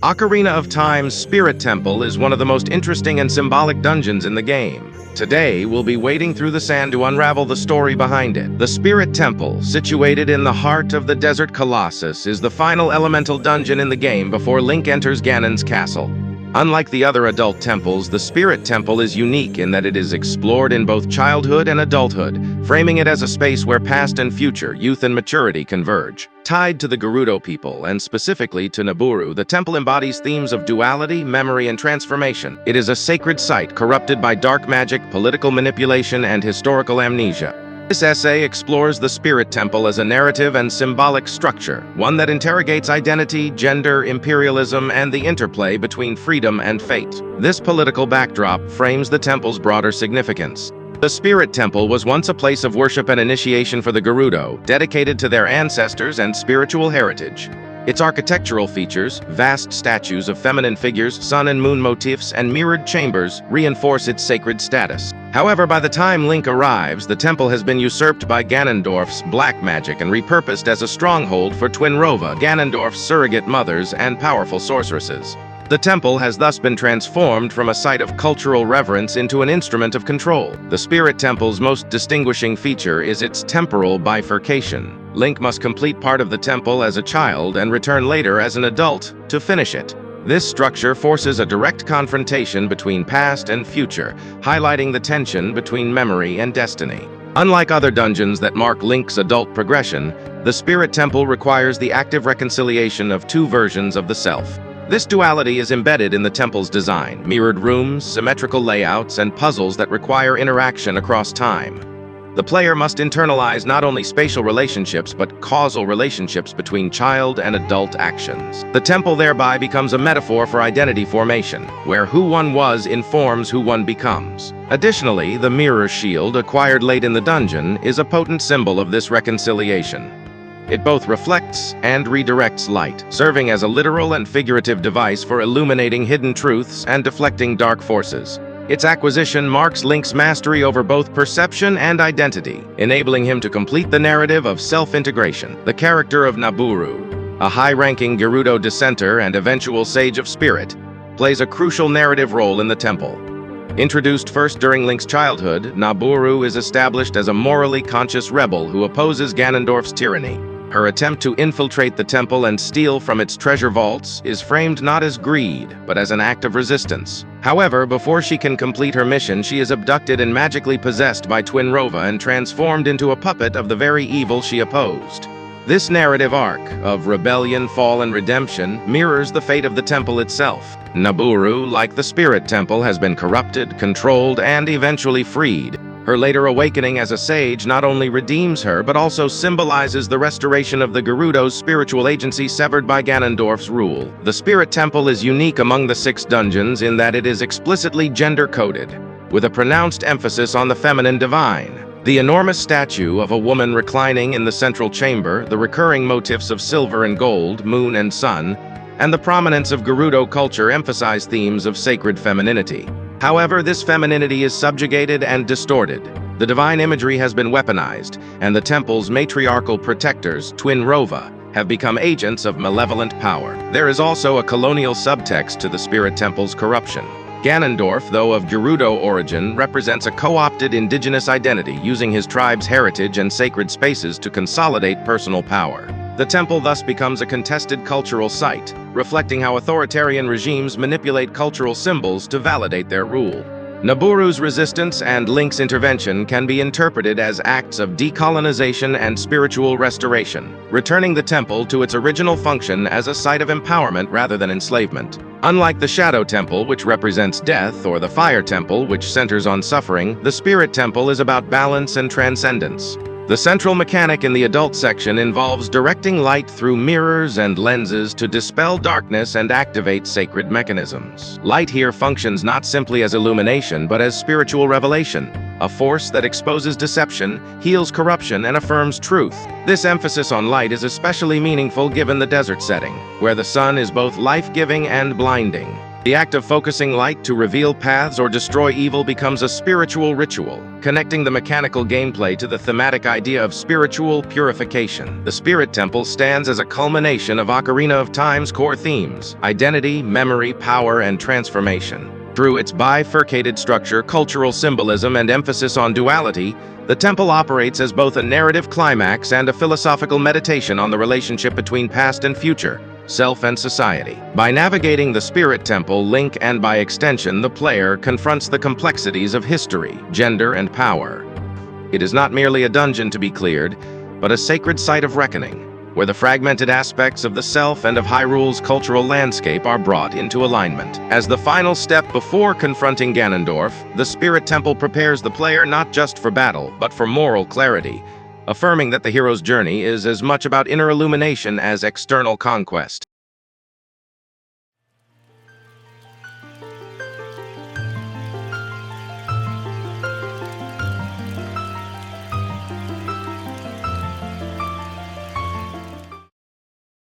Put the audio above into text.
Ocarina of Time's Spirit Temple is one of the most interesting and symbolic dungeons in the game. Today, we'll be wading through the sand to unravel the story behind it. The Spirit Temple, situated in the heart of the Desert Colossus, is the final elemental dungeon in the game before Link enters Ganon's castle. Unlike the other adult temples, the Spirit Temple is unique in that it is explored in both childhood and adulthood, framing it as a space where past and future, youth and maturity converge. Tied to the Gerudo people, and specifically to Nabooru, the temple embodies themes of duality, memory, and transformation. It is a sacred site corrupted by dark magic, political manipulation, and historical amnesia. This essay explores the Spirit Temple as a narrative and symbolic structure, one that interrogates identity, gender, imperialism, and the interplay between freedom and fate. This political backdrop frames the temple's broader significance. The Spirit Temple was once a place of worship and initiation for the Gerudo, dedicated to their ancestors and spiritual heritage. Its architectural features, vast statues of feminine figures, sun and moon motifs, and mirrored chambers, reinforce its sacred status. However, by the time Link arrives, the temple has been usurped by Ganondorf's black magic and repurposed as a stronghold for Twinrova, Ganondorf's surrogate mothers and powerful sorceresses. The temple has thus been transformed from a site of cultural reverence into an instrument of control. The Spirit Temple's most distinguishing feature is its temporal bifurcation. Link must complete part of the temple as a child and return later as an adult to finish it. This structure forces a direct confrontation between past and future, highlighting the tension between memory and destiny. Unlike other dungeons that mark Link's adult progression, the Spirit Temple requires the active reconciliation of two versions of the self. This duality is embedded in the temple's design: mirrored rooms, symmetrical layouts, and puzzles that require interaction across time. The player must internalize not only spatial relationships but causal relationships between child and adult actions. The temple thereby becomes a metaphor for identity formation, where who one was informs who one becomes. Additionally, the mirror shield, acquired late in the dungeon, is a potent symbol of this reconciliation. It both reflects and redirects light, serving as a literal and figurative device for illuminating hidden truths and deflecting dark forces. Its acquisition marks Link's mastery over both perception and identity, enabling him to complete the narrative of self-integration. The character of Nabooru, a high-ranking Gerudo dissenter and eventual Sage of Spirit, plays a crucial narrative role in the temple. Introduced first during Link's childhood, Nabooru is established as a morally conscious rebel who opposes Ganondorf's tyranny. Her attempt to infiltrate the temple and steal from its treasure vaults is framed not as greed, but as an act of resistance. However, before she can complete her mission, she is abducted and magically possessed by Twinrova and transformed into a puppet of the very evil she opposed. This narrative arc of rebellion, fall, and redemption mirrors the fate of the temple itself. Nabooru, like the Spirit Temple, has been corrupted, controlled, and eventually freed. Her later awakening as a sage not only redeems her, but also symbolizes the restoration of the Gerudo's spiritual agency severed by Ganondorf's rule. The Spirit Temple is unique among the 6 dungeons in that it is explicitly gender-coded, with a pronounced emphasis on the feminine divine. The enormous statue of a woman reclining in the central chamber, the recurring motifs of silver and gold, moon and sun, and the prominence of Gerudo culture emphasize themes of sacred femininity. However, this femininity is subjugated and distorted. The divine imagery has been weaponized, and the temple's matriarchal protectors, Twinrova, have become agents of malevolent power. There is also a colonial subtext to the Spirit Temple's corruption. Ganondorf, though of Gerudo origin, represents a co-opted indigenous identity, using his tribe's heritage and sacred spaces to consolidate personal power. The temple thus becomes a contested cultural site, reflecting how authoritarian regimes manipulate cultural symbols to validate their rule. Nabooru's resistance and Link's intervention can be interpreted as acts of decolonization and spiritual restoration, returning the temple to its original function as a site of empowerment rather than enslavement. Unlike the Shadow Temple, which represents death, or the Fire Temple, which centers on suffering, the Spirit Temple is about balance and transcendence. The central mechanic in the adult section involves directing light through mirrors and lenses to dispel darkness and activate sacred mechanisms. Light here functions not simply as illumination, but as spiritual revelation, a force that exposes deception, heals corruption, and affirms truth. This emphasis on light is especially meaningful given the desert setting, where the sun is both life-giving and blinding. The act of focusing light to reveal paths or destroy evil becomes a spiritual ritual, connecting the mechanical gameplay to the thematic idea of spiritual purification. The Spirit Temple stands as a culmination of Ocarina of Time's core themes: identity, memory, power, and transformation. Through its bifurcated structure, cultural symbolism, and emphasis on duality, the temple operates as both a narrative climax and a philosophical meditation on the relationship between past and future, self and society. By navigating the Spirit Temple, Link, and by extension, the player confronts the complexities of history, gender, and power. It is not merely a dungeon to be cleared, but a sacred site of reckoning, where the fragmented aspects of the self and of Hyrule's cultural landscape are brought into alignment. As the final step before confronting Ganondorf, the Spirit Temple prepares the player not just for battle, but for moral clarity, affirming that the hero's journey is as much about inner illumination as external conquest.